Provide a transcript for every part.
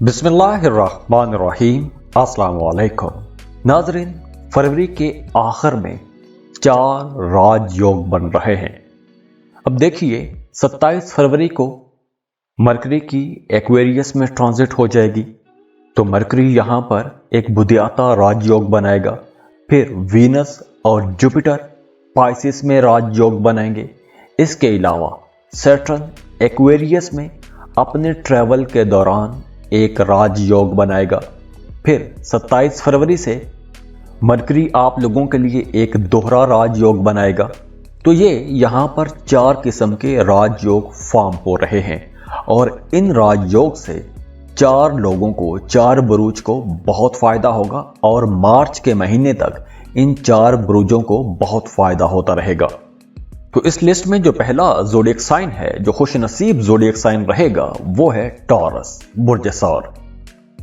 बिस्मिल्लाहिर्रहमानिर्रहीम। अस्सलाम वालेकुम नाज़रीन, फरवरी के आखिर में 4 राजयोग बन रहे हैं। अब देखिए 27 फरवरी को मरकरी की एक्वेरियस में ट्रांजिट हो जाएगी, तो मरकरी यहाँ पर एक बुद्धियाता राजयोग बनाएगा। फिर वीनस और जुपिटर पाइसिस में राजयोग बनाएंगे। इसके अलावा सैटर्न एक्वेरियस में अपने ट्रैवल के दौरान एक राजयोग बनाएगा। फिर 27 फरवरी से मरकरी आप लोगों के लिए एक दोहरा राजयोग बनाएगा। तो ये यहाँ पर 4 किस्म के राजयोग फॉर्म हो रहे हैं और इन राजयोग से 4 लोगों को, 4 बुरूज को बहुत फायदा होगा और मार्च के महीने तक इन 4 बुरूजों को बहुत फायदा होता रहेगा। तो इस लिस्ट में जो पहला ज़ोडिएक साइन है, जो खुश नसीब ज़ोडिएक साइन रहेगा, वो है टॉरस, बुर्ज सौर।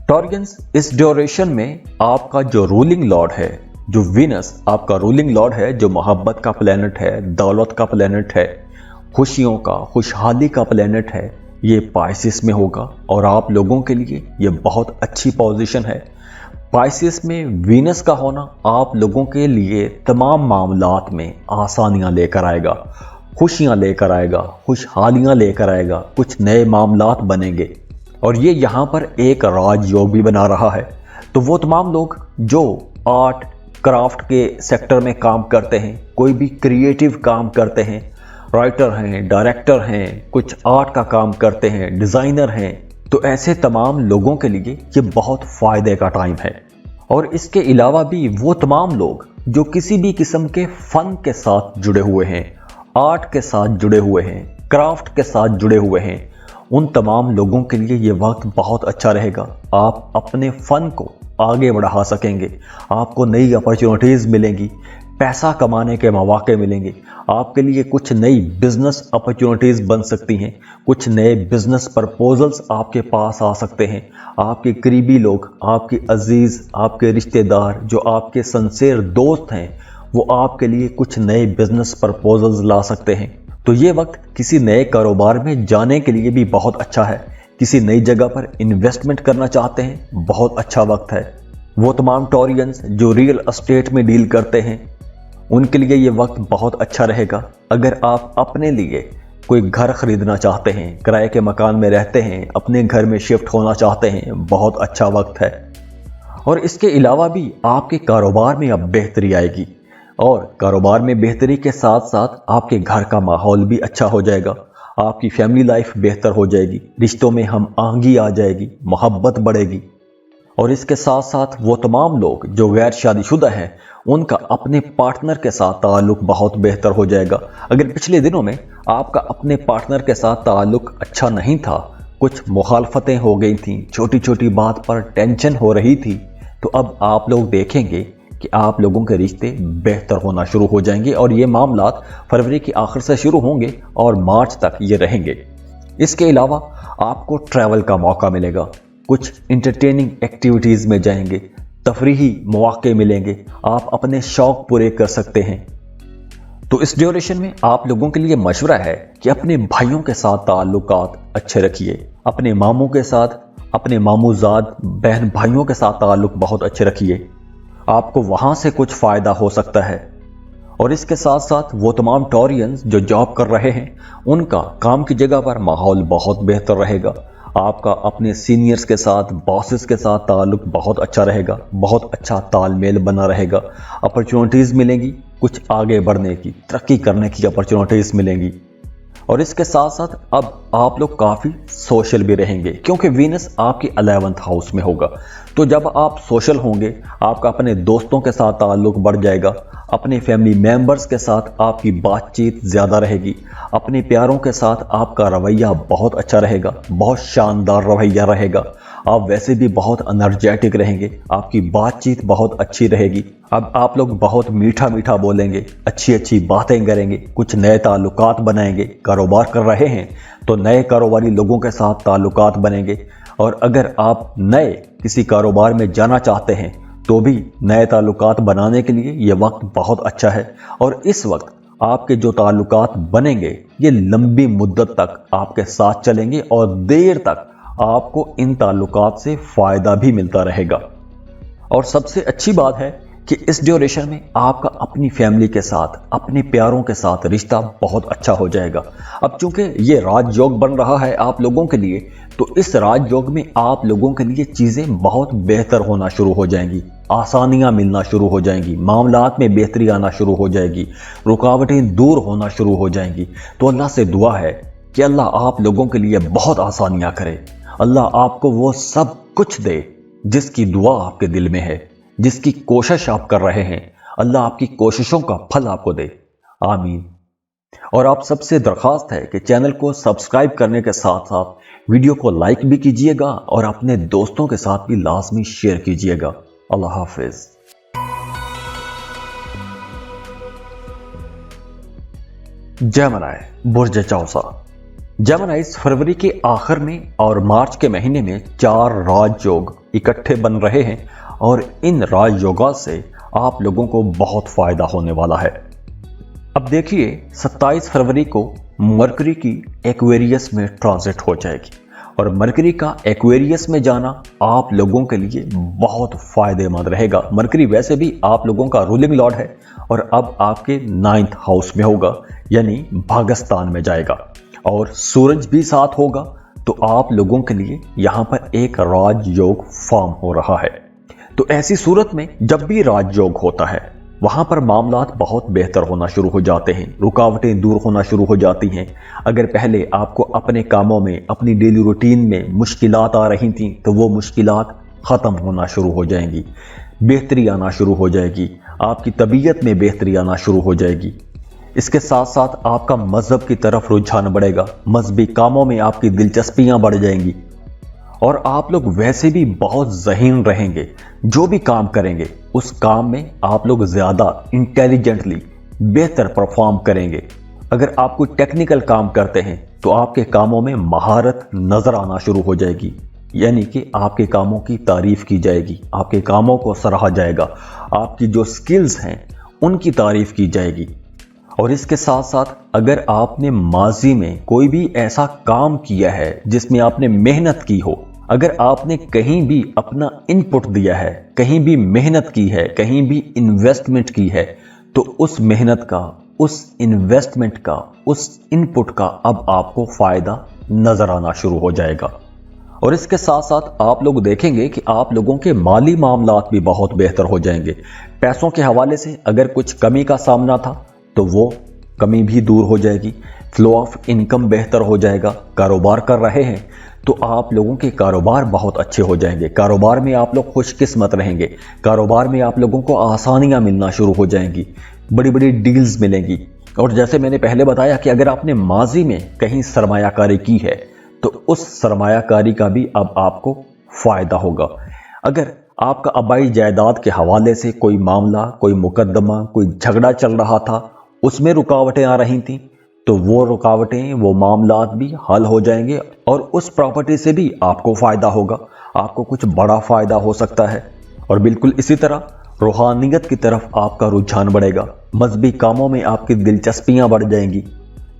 टॉरियंस इस ड्यूरेशन में आपका जो रूलिंग लॉर्ड है, जो वीनस आपका रूलिंग लॉर्ड है, जो मोहब्बत का प्लेनेट है, दौलत का प्लेनेट है, खुशियों का, खुशहाली का प्लेनेट है, ये पाइसिस में होगा और आप लोगों के लिए ये बहुत अच्छी पोजीशन है। पाइसिस में वीनस का होना आप लोगों के लिए तमाम मामलात में आसानियां लेकर आएगा, खुशियां लेकर आएगा, खुशहालियां लेकर आएगा, कुछ नए मामलात बनेंगे। और ये यहाँ पर एक राजयोग भी बना रहा है। तो वो तमाम लोग जो आर्ट क्राफ्ट के सेक्टर में काम करते हैं, कोई भी क्रिएटिव काम करते हैं, राइटर हैं, डायरेक्टर हैं, कुछ आर्ट का काम करते हैं, डिज़ाइनर हैं, तो ऐसे तमाम लोगों के लिए ये बहुत फ़ायदे का टाइम है। और इसके अलावा भी वो तमाम लोग जो किसी भी किस्म के फ़न के साथ जुड़े हुए हैं, आर्ट के साथ जुड़े हुए हैं, क्राफ्ट के साथ जुड़े हुए हैं, उन तमाम लोगों के लिए ये वक्त बहुत अच्छा रहेगा। आप अपने फ़न को आगे बढ़ा सकेंगे, आपको नई अपॉर्चुनिटीज़ मिलेंगी, पैसा कमाने के मौके मिलेंगे, आपके लिए कुछ नई बिजनेस अपॉर्चुनिटीज़ बन सकती हैं, कुछ नए बिजनेस प्रपोजल्स आपके पास आ सकते हैं। आपके करीबी लोग, आपके अजीज़, आपके रिश्तेदार, जो आपके सिंसियर दोस्त हैं, वो आपके लिए कुछ नए बिजनेस प्रपोजल्स ला सकते हैं। तो ये वक्त किसी नए कारोबार में जाने के लिए भी बहुत अच्छा है। किसी नई जगह पर इन्वेस्टमेंट करना चाहते हैं, बहुत अच्छा वक्त है। वो तमाम टॉरियंस जो रियल एस्टेट में डील करते हैं, उनके लिए ये वक्त बहुत अच्छा रहेगा। अगर आप अपने लिए कोई घर खरीदना चाहते हैं, किराए के मकान में रहते हैं, अपने घर में शिफ्ट होना चाहते हैं, बहुत अच्छा वक्त है। और इसके अलावा भी आपके कारोबार में अब बेहतरी आएगी और कारोबार में बेहतरी के साथ साथ आपके घर का माहौल भी अच्छा हो जाएगा, आपकी फैमिली लाइफ बेहतर हो जाएगी, रिश्तों में हम आहंगी आ जाएगी, मोहब्बत बढ़ेगी। और इसके साथ साथ वो तमाम लोग जो गैर शादीशुदा हैं, उनका अपने पार्टनर के साथ ताल्लुक बहुत बेहतर हो जाएगा। अगर पिछले दिनों में आपका अपने पार्टनर के साथ ताल्लुक अच्छा नहीं था, कुछ मुखालफतें हो गई थी, छोटी छोटी बात पर टेंशन हो रही थी, तो अब आप लोग देखेंगे कि आप लोगों के रिश्ते बेहतर होना शुरू हो जाएंगे और ये मामलात फरवरी के आखिर से शुरू होंगे और मार्च तक ये रहेंगे। इसके अलावा आपको ट्रैवल का मौका मिलेगा, कुछ इंटरटेनिंग एक्टिविटीज़ में जाएंगे, तफरीही मौके मिलेंगे, आप अपने शौक पूरे कर सकते हैं। तो इस ड्यूरेशन में आप लोगों के लिए मशवरा है कि अपने भाइयों के साथ ताल्लुकात अच्छे रखिए, अपने मामों के साथ, अपने मामूजाद बहन भाइयों के साथ ताल्लुक बहुत अच्छे रखिए, आपको वहाँ से कुछ फ़ायदा हो सकता है। और इसके साथ साथ वो तमाम टॉरियंस जो जॉब कर रहे हैं, उनका काम की जगह पर माहौल बहुत बेहतर रहेगा। आपका अपने सीनियर्स के साथ, बॉसेस के साथ ताल्लुक बहुत अच्छा रहेगा, बहुत अच्छा तालमेल बना रहेगा, अपॉर्चुनिटीज़ मिलेंगी, कुछ आगे बढ़ने की, तरक्की करने की अपॉर्चुनिटीज़ मिलेंगी। और इसके साथ साथ अब आप लोग काफ़ी सोशल भी रहेंगे, क्योंकि वीनस आपकी 11th हाउस में होगा। तो जब आप सोशल होंगे, आपका अपने दोस्तों के साथ ताल्लुक बढ़ जाएगा, अपने फैमिली मेंबर्स के साथ आपकी बातचीत ज़्यादा रहेगी, अपने प्यारों के साथ आपका रवैया बहुत अच्छा रहेगा, बहुत शानदार रवैया रहेगा। आप वैसे भी बहुत एनर्जेटिक रहेंगे, आपकी बातचीत बहुत अच्छी रहेगी। अब आप लोग बहुत मीठा मीठा बोलेंगे, अच्छी अच्छी बातें करेंगे, कुछ नए ताल्लुकात बनाएंगे। कारोबार कर रहे हैं तो नए कारोबारी लोगों के साथ ताल्लुकात बनेंगे, और अगर आप नए किसी कारोबार में जाना चाहते हैं तो भी नए ताल्लुकात बनाने के लिए ये वक्त बहुत अच्छा है। और इस वक्त आपके जो ताल्लुकात बनेंगे ये लंबी मुद्दत तक आपके साथ चलेंगे और देर तक आपको इन ताल्लुकात से फ़ायदा भी मिलता रहेगा। और सबसे अच्छी बात है कि इस ड्यूरेशन में आपका अपनी फैमिली के साथ, अपने प्यारों के साथ रिश्ता बहुत अच्छा हो जाएगा। अब चूंकि ये राजयोग बन रहा है आप लोगों के लिए, तो इस राजयोग में आप लोगों के लिए चीज़ें बहुत बेहतर होना शुरू हो जाएंगी, आसानियां मिलना शुरू हो जाएंगी, मामलात में बेहतरी आना शुरू हो जाएगी, रुकावटें दूर होना शुरू हो जाएंगी। तो अल्लाह से दुआ है कि अल्लाह आप लोगों के लिए बहुत आसानियां करे, अल्लाह आपको वो सब कुछ दे जिसकी दुआ आपके दिल में है, जिसकी कोशिश आप कर रहे हैं। अल्लाह आपकी कोशिशों का फल आपको दे, आमीन। और आप सबसे दरख्वास्त है कि चैनल को सब्सक्राइब करने के साथ साथ वीडियो को लाइक भी कीजिएगा और अपने दोस्तों के साथ भी लाजमी शेयर कीजिएगा। अल्लाह हाफिज। जेमिनी बुर्ज चौसा। जेमिनी इस फरवरी के आखिर में और मार्च के महीने में 4 राजयोग इकट्ठे बन रहे हैं और इन राजयोगों से आप लोगों को बहुत फायदा होने वाला है। अब देखिए 27 फरवरी को मरकरी की एक्वेरियस में ट्रांजिट हो जाएगी और मरकरी का एक्वेरियस में जाना आप लोगों के लिए बहुत फायदेमंद रहेगा। मरकरी वैसे भी आप लोगों का रूलिंग लॉर्ड है और अब आपके 9th हाउस में होगा, यानी भाग्यस्थान में जाएगा और सूरज भी साथ होगा। तो आप लोगों के लिए यहां पर एक राजयोग फॉर्म हो रहा है। तो ऐसी सूरत में जब भी राजयोग होता है वहां पर मामलात बहुत बेहतर होना शुरू हो जाते हैं, रुकावटें दूर होना शुरू हो जाती हैं। अगर पहले आपको अपने कामों में, अपनी डेली रूटीन में मुश्किलात आ रही थी तो वो मुश्किलात ख़त्म होना शुरू हो जाएंगी, बेहतरी आना शुरू हो जाएगी, आपकी तबीयत में बेहतरी आना शुरू हो जाएगी। इसके साथ साथ आपका मजहब की तरफ रुझान बढ़ेगा, मजहबी कामों में आपकी दिलचस्पियां बढ़ जाएंगी और आप लोग वैसे भी बहुत ज़हीन रहेंगे। जो भी काम करेंगे उस काम में आप लोग ज़्यादा इंटेलिजेंटली बेहतर परफॉर्म करेंगे। अगर आप कोई टेक्निकल काम करते हैं तो आपके कामों में महारत नज़र आना शुरू हो जाएगी, यानी कि आपके कामों की तारीफ की जाएगी, आपके कामों को सराहा जाएगा, आपकी जो स्किल्स हैं उनकी तारीफ की जाएगी। और इसके साथ साथ अगर आपने माजी में कोई भी ऐसा काम किया है जिसमें आपने मेहनत की हो, अगर आपने कहीं भी अपना इनपुट दिया है, कहीं भी मेहनत की है, कहीं भी इन्वेस्टमेंट की है, तो उस मेहनत का, उस इन्वेस्टमेंट का, उस इनपुट का अब आपको फायदा नजर आना शुरू हो जाएगा। और इसके साथ साथ आप लोग देखेंगे कि आप लोगों के माली मामलात भी बहुत बेहतर हो जाएंगे। पैसों के हवाले से अगर कुछ कमी का सामना था तो वो कमी भी दूर हो जाएगी, फ्लो ऑफ इनकम बेहतर हो जाएगा। कारोबार कर रहे हैं तो आप लोगों के कारोबार बहुत अच्छे हो जाएंगे, कारोबार में आप लोग खुशकिस्मत रहेंगे, कारोबार में आप लोगों को आसानियां मिलना शुरू हो जाएंगी, बड़ी बड़ी डील्स मिलेंगी। और जैसे मैंने पहले बताया कि अगर आपने माजी में कहीं सरमायाकारी की है तो उस सरमायाकारी का भी अब आपको फायदा होगा। अगर आपका आबाई जायदाद के हवाले से कोई मामला, कोई मुकदमा, कोई झगड़ा चल रहा था, उसमें रुकावटें आ रही थी, तो वो रुकावटें, वो मामलात भी हल हो जाएंगे और उस प्रॉपर्टी से भी आपको फ़ायदा होगा, आपको कुछ बड़ा फ़ायदा हो सकता है। और बिल्कुल इसी तरह रूहानियत की तरफ आपका रुझान बढ़ेगा, मजहबी कामों में आपकी दिलचस्पियां बढ़ जाएंगी,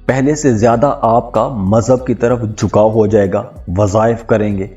पहले से ज़्यादा आपका मजहब की तरफ झुकाव हो जाएगा, वज़ाइफ करेंगे,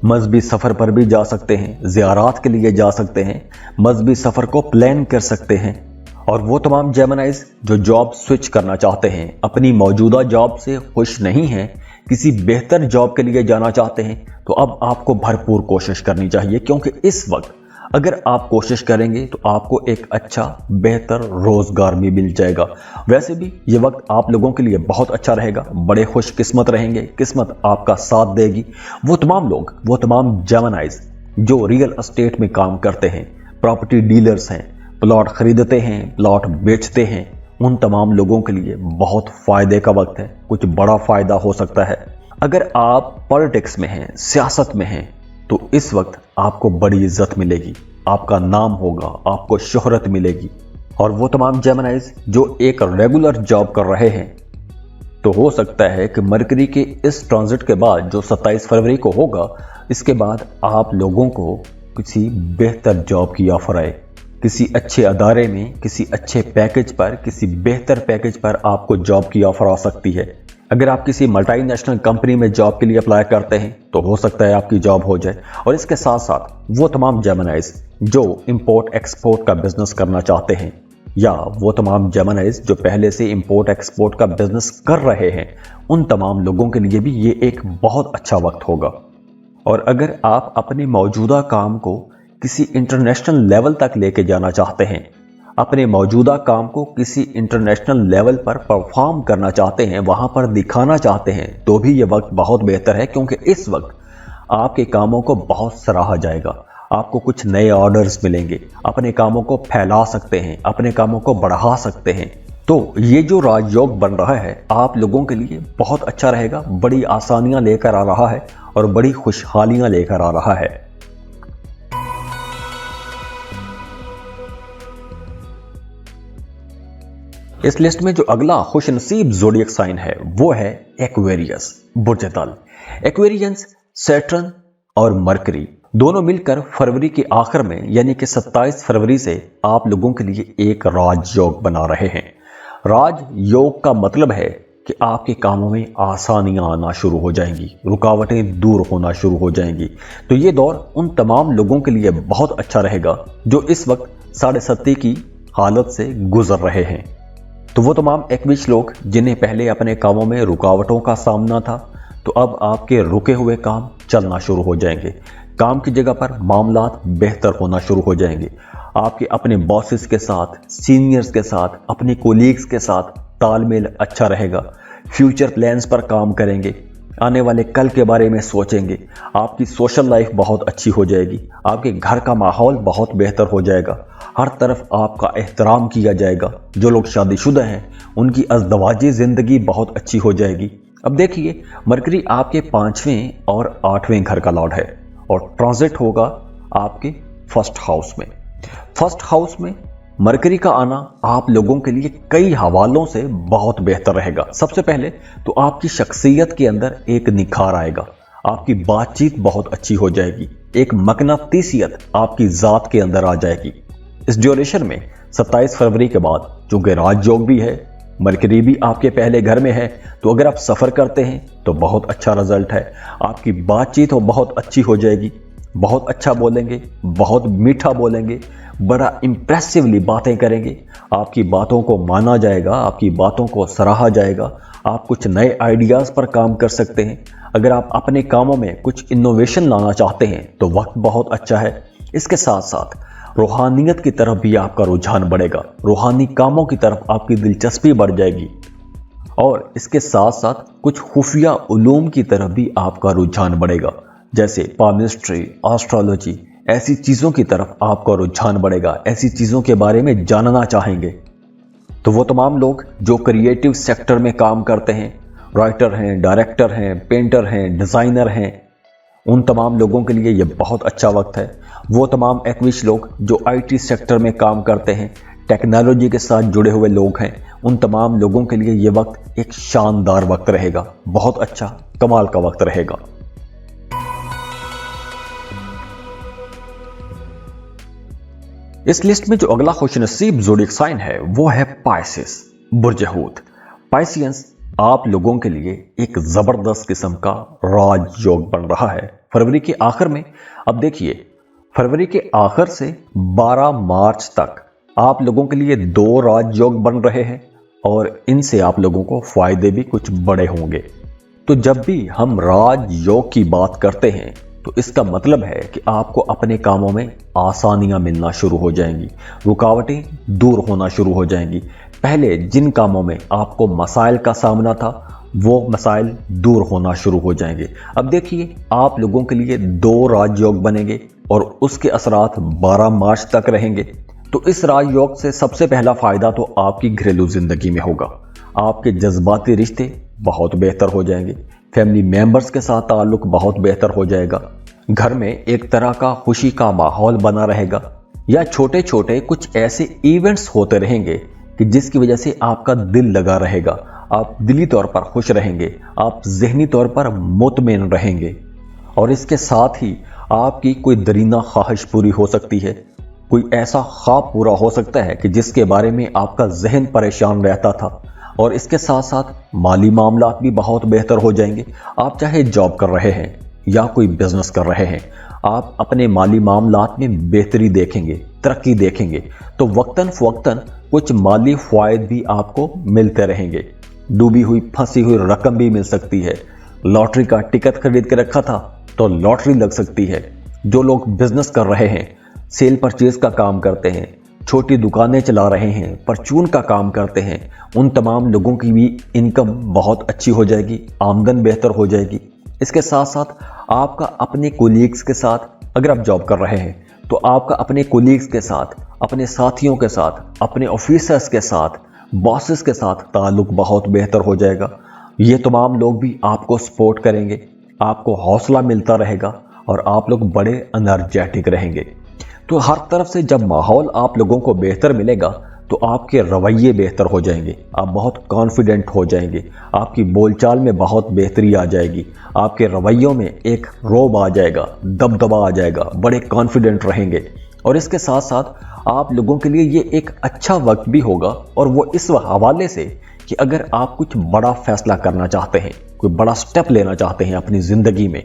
मजहबी सफ़र पर भी जा सकते हैं, ज़ियारात के लिए जा सकते हैं, मजहबी सफ़र को प्लान कर सकते हैं। और वो तमाम जेमिनीज़ जो जॉब स्विच करना चाहते हैं, अपनी मौजूदा जॉब से खुश नहीं हैं, किसी बेहतर जॉब के लिए जाना चाहते हैं, तो अब आपको भरपूर कोशिश करनी चाहिए, क्योंकि इस वक्त अगर आप कोशिश करेंगे तो आपको एक अच्छा बेहतर रोज़गार भी मिल जाएगा। वैसे भी ये वक्त आप लोगों के लिए बहुत अच्छा रहेगा, बड़े खुशकिस्मत रहेंगे, किस्मत आपका साथ देगी। वो तमाम लोग, वो तमाम जेमिनीज़ जो रियल एस्टेट में काम करते हैं, प्रॉपर्टी डीलर्स हैं, प्लॉट खरीदते हैं, प्लॉट बेचते हैं, उन तमाम लोगों के लिए बहुत फ़ायदे का वक्त है, कुछ बड़ा फ़ायदा हो सकता है। अगर आप पॉलिटिक्स में हैं, सियासत में हैं, तो इस वक्त आपको बड़ी इज्जत मिलेगी, आपका नाम होगा, आपको शोहरत मिलेगी। और वो तमाम जेमिनीज़ जो एक रेगुलर जॉब कर रहे हैं, तो हो सकता है कि मरकरी के इस ट्रांजिट के बाद जो 27 फरवरी को होगा, इसके बाद आप लोगों को किसी बेहतर जॉब की ऑफर आए, किसी अच्छे अदारे में, किसी अच्छे पैकेज पर, किसी बेहतर पैकेज पर आपको जॉब की ऑफर आ सकती है। अगर आप किसी मल्टी नेशनल कंपनी में जॉब के लिए अप्लाई करते हैं तो हो सकता है आपकी जॉब हो जाए। और इसके साथ साथ वो तमाम जेमिनाइज जो इंपोर्ट एक्सपोर्ट का बिजनेस करना चाहते हैं, या वो तमाम जेमिनाइज जो पहले से इंपोर्ट एक्सपोर्ट का बिजनेस कर रहे हैं, उन तमाम लोगों के लिए भी ये एक बहुत अच्छा वक्त होगा। और अगर आप अपने मौजूदा काम को किसी इंटरनेशनल लेवल तक लेके जाना चाहते हैं, अपने मौजूदा काम को किसी इंटरनेशनल लेवल पर परफॉर्म करना चाहते हैं, वहां पर दिखाना चाहते हैं, तो भी ये वक्त बहुत बेहतर है, क्योंकि इस वक्त आपके कामों को बहुत सराहा जाएगा। आपको कुछ नए ऑर्डर्स मिलेंगे, अपने कामों को फैला सकते हैं, अपने कामों को बढ़ा सकते हैं। तो ये जो राजयोग बन रहा है आप लोगों के लिए बहुत अच्छा रहेगा, बड़ी आसानियां लेकर आ रहा है और बड़ी खुशहालियां लेकर आ रहा है। इस लिस्ट में जो अगला खुशनसीब ज़ोडिएक साइन है वो है एक्वेरियस, बुर्ज तल। एक्वेरियंस, सैटर्न और मरकरी दोनों मिलकर फरवरी के आखिर में यानी कि 27 फरवरी से आप लोगों के लिए एक राजयोग बना रहे हैं। राजयोग का मतलब है कि आपके कामों में आसानियां आना शुरू हो जाएंगी, रुकावटें दूर होना शुरू हो जाएंगी। तो ये दौर उन तमाम लोगों के लिए बहुत अच्छा रहेगा जो इस वक्त 7.5 की हालत से गुजर रहे हैं। तो वो तमाम एक्विश लोग जिन्हें पहले अपने कामों में रुकावटों का सामना था, तो अब आपके रुके हुए काम चलना शुरू हो जाएंगे। काम की जगह पर मामलात बेहतर होना शुरू हो जाएंगे। आपके अपने बॉसेस के साथ, सीनियर्स के साथ, अपने कोलीग्स के साथ तालमेल अच्छा रहेगा। फ्यूचर प्लान्स पर काम करेंगे, आने वाले कल के बारे में सोचेंगे। आपकी सोशल लाइफ बहुत अच्छी हो जाएगी, आपके घर का माहौल बहुत बेहतर हो जाएगा, हर तरफ आपका एहतराम किया जाएगा। जो लोग शादीशुदा हैं उनकी अज़दवाजी ज़िंदगी बहुत अच्छी हो जाएगी। अब देखिए, मरकरी आपके 5वें और 8वें घर का लॉर्ड है और ट्रांजिट होगा आपके फर्स्ट हाउस में। फर्स्ट हाउस में मरकरी का आना आप लोगों के लिए कई हवालों से बहुत बेहतर रहेगा। सबसे पहले तो आपकी शख्सियत के अंदर एक निखार आएगा, आपकी बातचीत बहुत अच्छी हो जाएगी, एक मकनातीसियत आपकी ज़ात के अंदर आ जाएगी। इस ड्यूरेशन में 27 फरवरी के बाद चूंकि राजयोग भी है, मरकरी भी आपके पहले घर में है, तो अगर आप सफ़र करते हैं तो बहुत अच्छा रिजल्ट है। आपकी बातचीत हो बहुत अच्छी हो जाएगी, बहुत अच्छा बोलेंगे, बहुत मीठा बोलेंगे, बड़ा इम्प्रेसिवली बातें करेंगे। आपकी बातों को माना जाएगा, आपकी बातों को सराहा जाएगा। आप कुछ नए आइडियाज़ पर काम कर सकते हैं। अगर आप अपने कामों में कुछ इनोवेशन लाना चाहते हैं तो वक्त बहुत अच्छा है। इसके साथ साथ रूहानियत की तरफ भी आपका रुझान बढ़ेगा, रूहानी कामों की तरफ आपकी दिलचस्पी बढ़ जाएगी और इसके साथ साथ कुछ खुफिया उलूम की तरफ भी आपका रुझान बढ़ेगा, जैसे पामिस्ट्री, एस्ट्रोलॉजी, ऐसी चीज़ों की तरफ आपका रुझान बढ़ेगा, ऐसी चीज़ों के बारे में जानना चाहेंगे। तो वो तमाम लोग जो क्रिएटिव सेक्टर में काम करते हैं, राइटर हैं, डायरेक्टर हैं, पेंटर हैं, डिज़ाइनर हैं, उन तमाम लोगों के लिए ये बहुत अच्छा वक्त है। वो तमाम एक्विश लोग जो आईटी सेक्टर में काम करते हैं, टेक्नोलॉजी के साथ जुड़े हुए लोग हैं, उन तमाम लोगों के लिए ये वक्त एक शानदार वक्त रहेगा, बहुत अच्छा कमाल का वक्त रहेगा। इस लिस्ट में जो अगला खुशनसीब ज़ोडिएक साइन है वो है पाइसेस, बुर्ज हूत। पाइसियंस आप लोगों के लिए एक जबरदस्त किस्म का राजयोग बन रहा है फरवरी के आखिर में। अब देखिए, फरवरी के आखिर से 12 मार्च तक आप लोगों के लिए 2 राजयोग बन रहे हैं और इनसे आप लोगों को फायदे भी कुछ बड़े होंगे। तो जब भी हम राजयोग की बात करते हैं तो इसका मतलब है कि आपको अपने कामों में आसानियां मिलना शुरू हो जाएंगी, रुकावटें दूर होना शुरू हो जाएंगी। पहले जिन कामों में आपको मसाइल का सामना था वो मसाइल दूर होना शुरू हो जाएंगे। अब देखिए, आप लोगों के लिए 2 राजयोग बनेंगे और उसके असरात 12 मार्च तक रहेंगे। तो इस राजयोग से सबसे पहला फायदा तो आपकी घरेलू जिंदगी में होगा। आपके जज्बाती रिश्ते बहुत बेहतर हो जाएंगे, फैमिली मेंबर्स के साथ ताल्लुक बहुत बेहतर हो जाएगा, घर में एक तरह का खुशी का माहौल बना रहेगा, या छोटे छोटे कुछ ऐसे इवेंट्स होते रहेंगे कि जिसकी वजह से आपका दिल लगा रहेगा, आप दिली तौर पर खुश रहेंगे, आप ज़हनी तौर पर मुतमईन रहेंगे। और इसके साथ ही आपकी कोई दरीना ख्वाहिश पूरी हो सकती है, कोई ऐसा ख्वाब पूरा हो सकता है कि जिसके बारे में आपका जहन परेशान रहता था, और इसके साथ साथ माली मामलात भी बहुत बेहतर हो जाएंगे। आप चाहे जॉब कर रहे हैं या कोई बिजनेस कर रहे हैं, आप अपने माली मामलात में बेहतरी देखेंगे, तरक्की देखेंगे। तो वक्तन फवक्तन कुछ माली फ़ायद भी आपको मिलते रहेंगे। डूबी हुई फंसी हुई रकम भी मिल सकती है। लॉटरी का टिकट खरीद के रखा था तो लॉटरी लग सकती है। जो लोग बिजनेस कर रहे हैं, सेल परचेज का काम करते हैं, छोटी दुकानें चला रहे हैं, परचून का काम करते हैं, उन तमाम लोगों की भी इनकम बहुत अच्छी हो जाएगी, आमदन बेहतर हो जाएगी। इसके साथ साथ आपका अपने कोलीग्स के साथ, अगर आप जॉब कर रहे हैं तो आपका अपने कोलीग्स के साथ, अपने साथियों के साथ, अपने ऑफिसर्स के साथ, बॉसेस के साथ ताल्लुक बहुत बेहतर हो जाएगा। ये तमाम लोग भी आपको सपोर्ट करेंगे, आपको हौसला मिलता रहेगा और आप लोग बड़े एनर्जेटिक रहेंगे। तो हर तरफ से जब माहौल आप लोगों को बेहतर मिलेगा तो आपके रवैये बेहतर हो जाएंगे, आप बहुत कॉन्फिडेंट हो जाएंगे, आपकी बोलचाल में बहुत बेहतरी आ जाएगी, आपके रवैयों में एक रोब आ जाएगा, दबदबा आ जाएगा, बड़े कॉन्फिडेंट रहेंगे। और इसके साथ साथ आप लोगों के लिए ये एक अच्छा वक्त भी होगा, और वो इस हवाले से कि अगर आप कुछ बड़ा फैसला करना चाहते हैं, कोई बड़ा स्टेप लेना चाहते हैं अपनी ज़िंदगी में,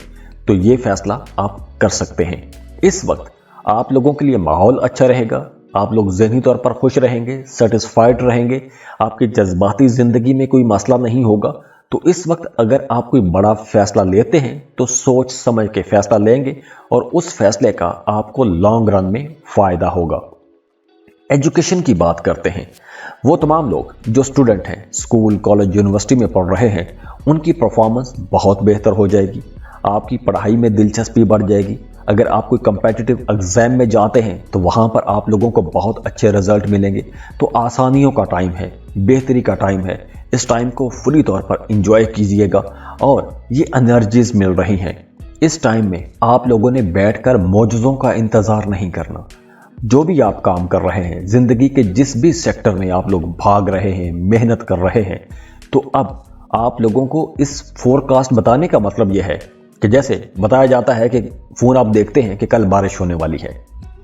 तो ये फैसला आप कर सकते हैं। इस वक्त आप लोगों के लिए माहौल अच्छा रहेगा, आप लोग ज़हनी तौर पर खुश रहेंगे, सेटिस्फाइड रहेंगे, आपकी जज्बाती ज़िंदगी में कोई मसला नहीं होगा। तो इस वक्त अगर आप कोई बड़ा फैसला लेते हैं तो सोच समझ के फैसला लेंगे और उस फैसले का आपको लॉन्ग रन में फ़ायदा होगा। एजुकेशन की बात करते हैं। वो तमाम लोग जो स्टूडेंट हैं, स्कूल, कॉलेज, यूनिवर्सिटी में पढ़ रहे हैं, उनकी परफॉर्मेंस बहुत बेहतर हो जाएगी, आपकी पढ़ाई में दिलचस्पी बढ़ जाएगी। अगर आप कोई कम्पिटिटिव एग्ज़ाम में जाते हैं तो वहाँ पर आप लोगों को बहुत अच्छे रिजल्ट मिलेंगे। तो आसानियों का टाइम है, बेहतरी का टाइम है। इस टाइम को पूरी तौर पर इंजॉय कीजिएगा और ये एनर्जीज मिल रही हैं। इस टाइम में आप लोगों ने बैठकर मौजज़ों का इंतज़ार नहीं करना। जो भी आप काम कर रहे हैं, ज़िंदगी के जिस भी सेक्टर में आप लोग भाग रहे हैं, मेहनत कर रहे हैं, तो अब आप लोगों को इस फोरकास्ट बताने का मतलब यह है कि जैसे बताया जाता है कि फ़ोन आप देखते हैं कि कल बारिश होने वाली है,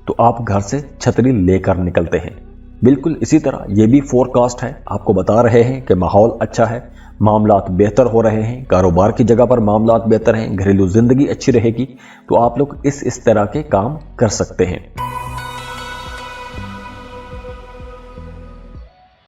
तो आप घर से छतरी लेकर निकलते हैं। बिल्कुल इसी तरह ये भी फोरकास्ट है, आपको बता रहे हैं कि माहौल अच्छा है, मामलात बेहतर हो रहे हैं, कारोबार की जगह पर मामलात बेहतर हैं, घरेलू ज़िंदगी अच्छी रहेगी। तो आप लोग इस तरह के काम कर सकते हैं।